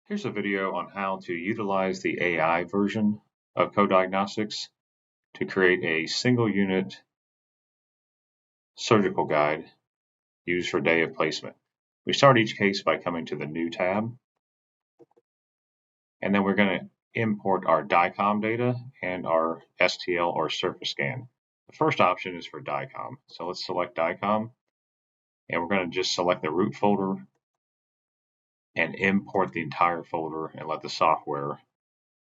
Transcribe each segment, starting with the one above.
Here's a video on how to utilize the AI version of coDiagnostix to create a single unit surgical guide used for day of placement. We start each case by coming to the New tab, and then we're going to import our DICOM data and our STL or surface scan. The first option is for DICOM. So let's select DICOM, and we're going to just select the root folder and import the entire folder and let the software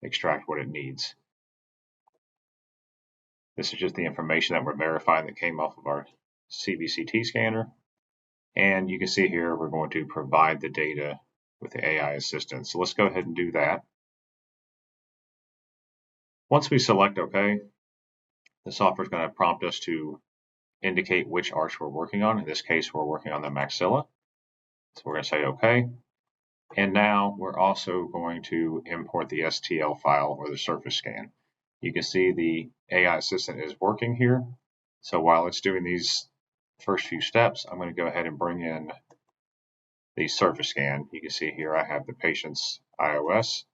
extract what it needs. This is just the information that we're verifying that came off of our CBCT scanner. And you can see here we're going to provide the data with the AI assistant. So let's go ahead and do that. Once we select OK, the software is going to prompt us to indicate which arch we're working on. In this case, we're working on the maxilla. So we're going to say OK. And now we're also going to import the STL file or the surface scan. You can see the AI assistant is working here. So while it's doing these first few steps, I'm going to go ahead and bring in the surface scan. You can see here I have the patient's iOS,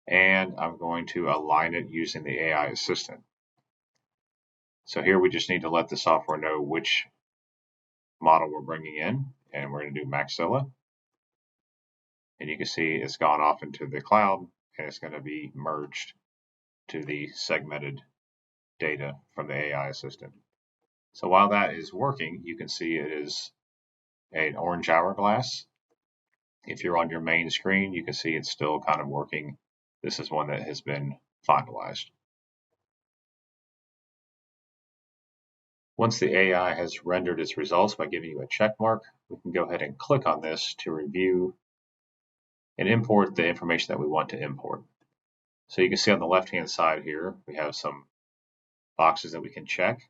and I'm going to align it using the AI assistant. So here we just need to let the software know which model we're bringing in, and we're going to do maxilla. And you can see it's gone off into the cloud, and it's going to be merged to the segmented data from the AI assistant. So while that is working, you can see it is an orange hourglass. If you're on your main screen, you can see it's still kind of working. This is one that has been finalized. Once the AI has rendered its results by giving you a check mark, we can go ahead and click on this to review and import the information that we want to import. So you can see on the left-hand side here, we have some boxes that we can check,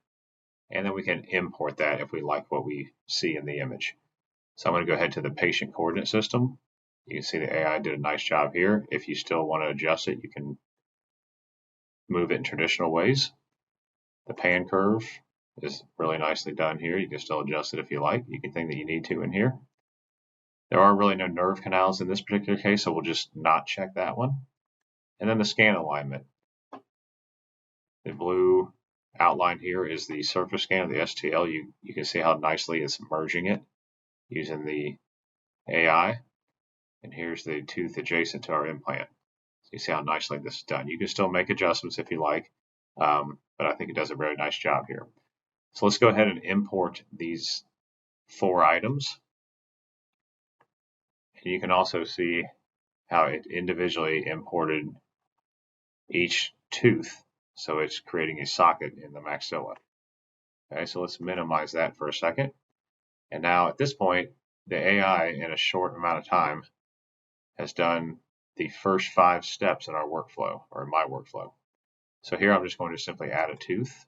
and then we can import that if we like what we see in the image. So I'm going to go ahead to the patient coordinate system. You can see the AI did a nice job here. If you still want to adjust it, you can move it in traditional ways. The pan curve is really nicely done here. You can still adjust it if you like. You can think that you need to in here. There are really no nerve canals in this particular case, so we'll just not check that one. And then the scan alignment. The blue outline here is the surface scan of the STL. You can see how nicely it's merging it using the AI. And here's the tooth adjacent to our implant. So you see how nicely this is done. You can still make adjustments if you like, but I think it does a very nice job here. So let's go ahead and import these 4 items. And you can also see how it individually imported each tooth. So it's creating a socket in the maxilla. Okay, so let's minimize that for a second. And now at this point, the AI in a short amount of time has done the first 5 steps in our workflow, or in my workflow. So here I'm just going to simply add a tooth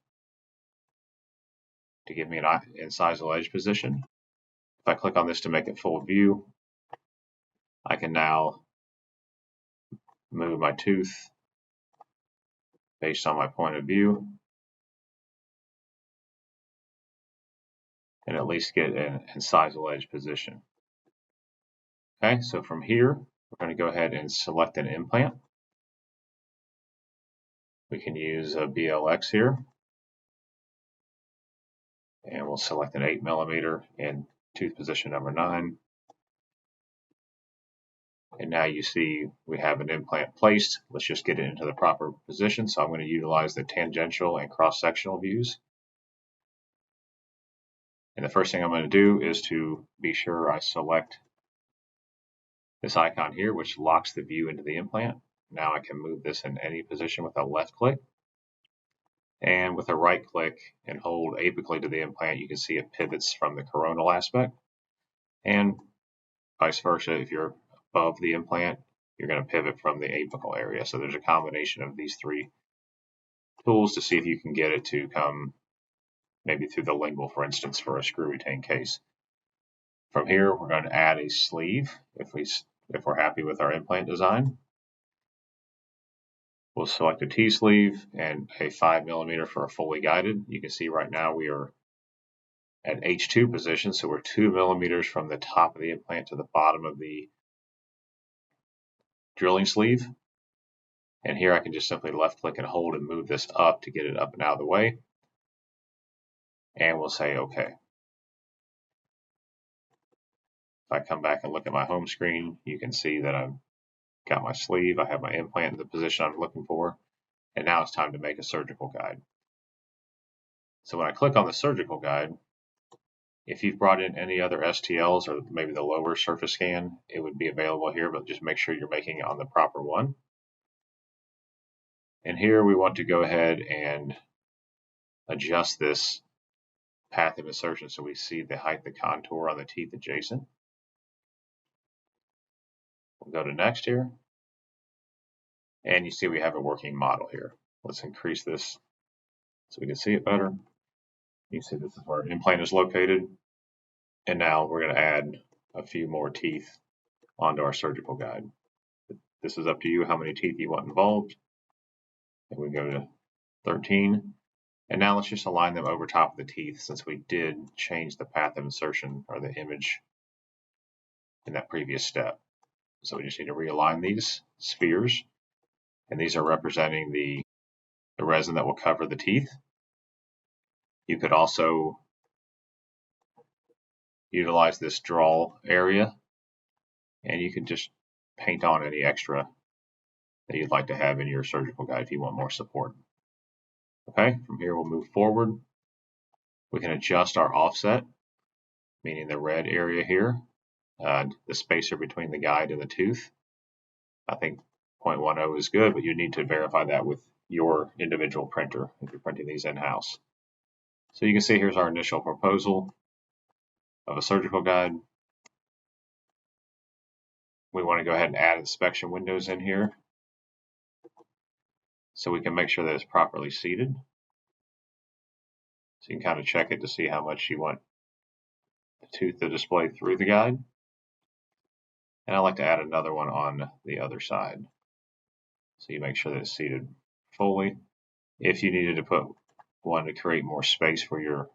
to give me an incisal edge position. If I click on this to make it full view, I can now move my tooth based on my point of view and at least get an incisal edge position. Okay, so from here, we're going to go ahead and select an implant. We can use a BLX here. And we'll select an 8mm in tooth position number 9. And now you see we have an implant placed. Let's just get it into the proper position. So I'm going to utilize the tangential and cross-sectional views. And the first thing I'm going to do is to be sure I select this icon here, which locks the view into the implant. Now I can move this in any position with a left click. And with a right click and hold apically to the implant, you can see it pivots from the coronal aspect. And vice versa, if you're above the implant, you're going to pivot from the apical area. So there's a combination of these 3 tools to see if you can get it to come maybe through the lingual, for instance, for a screw retain case. From here, we're going to add a sleeve if we're happy with our implant design. We'll select a T-sleeve and a 5mm for a fully guided. You can see right now we are at H2 position, so we're 2mm from the top of the implant to the bottom of the drilling sleeve. And here I can just simply left click and hold and move this up to get it up and out of the way. And we'll say OK. If I come back and look at my home screen, you can see that I've got my sleeve. I have my implant in the position I'm looking for. And now it's time to make a surgical guide. So when I click on the surgical guide, if you've brought in any other STLs or maybe the lower surface scan, it would be available here, but just make sure you're making it on the proper one. And here we want to go ahead and adjust this path of insertion so we see the height, the contour on the teeth adjacent. We'll go to next here. And you see we have a working model here. Let's increase this so we can see it better. You see this is where our implant is located. And now we're going to add a few more teeth onto our surgical guide. This is up to you how many teeth you want involved. And we go to 13. And now let's just align them over top of the teeth since we did change the path of insertion or the image in that previous step. So we just need to realign these spheres. And these are representing the resin that will cover the teeth. You could also utilize this draw area, and you can just paint on any extra that you'd like to have in your surgical guide if you want more support. Okay, from here we'll move forward. We can adjust our offset, meaning the red area here, the spacer between the guide and the tooth. I think 0.10 is good, but you need to verify that with your individual printer if you're printing these in-house. So you can see here's our initial proposal of a surgical guide. We want to go ahead and add inspection windows in here so we can make sure that it's properly seated. So you can kind of check it to see how much you want the tooth to display through the guide. And I like to add another one on the other side. So you make sure that it's seated fully. If you needed to put one to create more space for your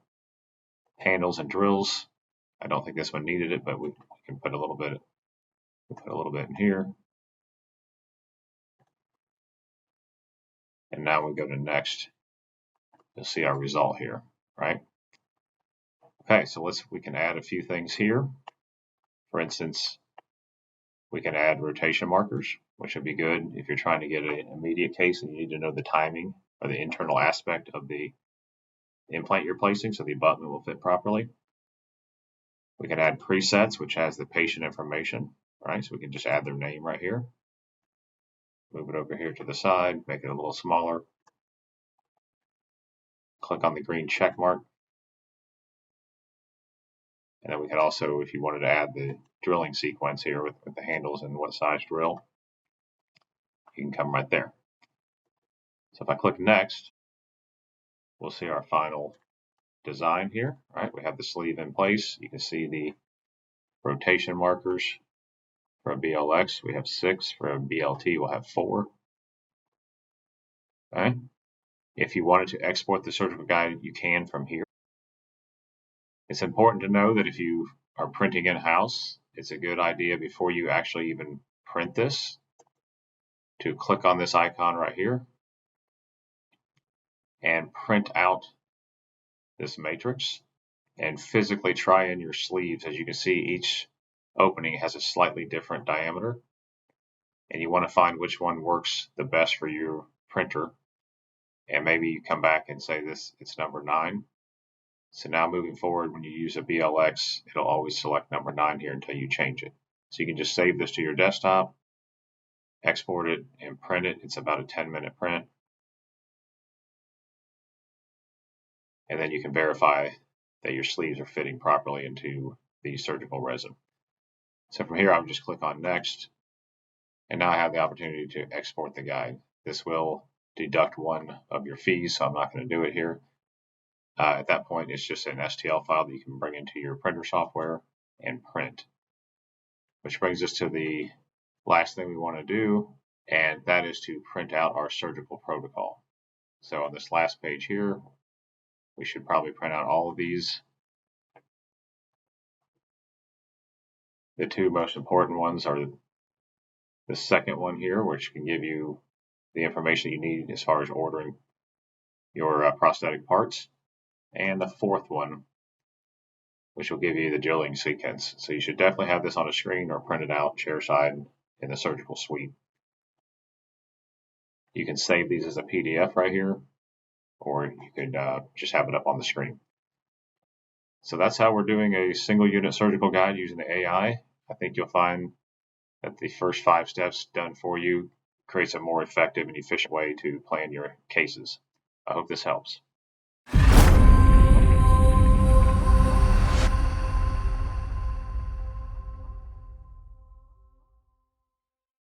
handles and drills, I don't think this one needed it, but we can put a little bit. We'll put a little bit in here. And now we go to next. You'll see our result here, right? Okay, so we can add a few things here. For instance, we can add rotation markers, which would be good if you're trying to get an immediate case and you need to know the timing or the internal aspect of the implant you're placing so the abutment will fit properly. We can add presets, which has the patient information, right? So we can just add their name right here. Move it over here to the side, make it a little smaller. Click on the green check mark. And then we can also, if you wanted to add the drilling sequence here with the handles and what size drill, you can come right there. So if I click next, we'll see our final design here, right? We have the sleeve in place. You can see the rotation markers. For a BLX, we have 6. For a BLT, we'll have 4. Okay. If you wanted to export the surgical guide, you can from here. It's important to know that if you are printing in-house, it's a good idea before you actually even print this to click on this icon right here and print out this matrix and physically try in your sleeves. As you can see, each opening has a slightly different diameter, and you want to find which one works the best for your printer. And maybe you come back and say it's number 9. So now moving forward, when you use a BLX, it'll always select number 9 here until you change it. So you can just save this to your desktop, export it, and print it. It's about a 10-minute print. And then you can verify that your sleeves are fitting properly into the surgical resin. So from here, I would just click on Next. And now I have the opportunity to export the guide. This will deduct one of your fees, so I'm not going to do it here. At that point, it's just an STL file that you can bring into your printer software and print. Which brings us to the last thing we want to do, and that is to print out our surgical protocol. So on this last page here, we should probably print out all of these. The two most important ones are The second one here, which can give you the information you need as far as ordering your prosthetic parts. And the fourth one, which will give you the drilling sequence. So you should definitely have this on a screen or print it out chairside in the surgical suite. You can save these as a PDF right here, or you could just have it up on the screen. So that's how we're doing a single unit surgical guide using the AI. I think you'll find that the first 5 steps done for you creates a more effective and efficient way to plan your cases. I hope this helps.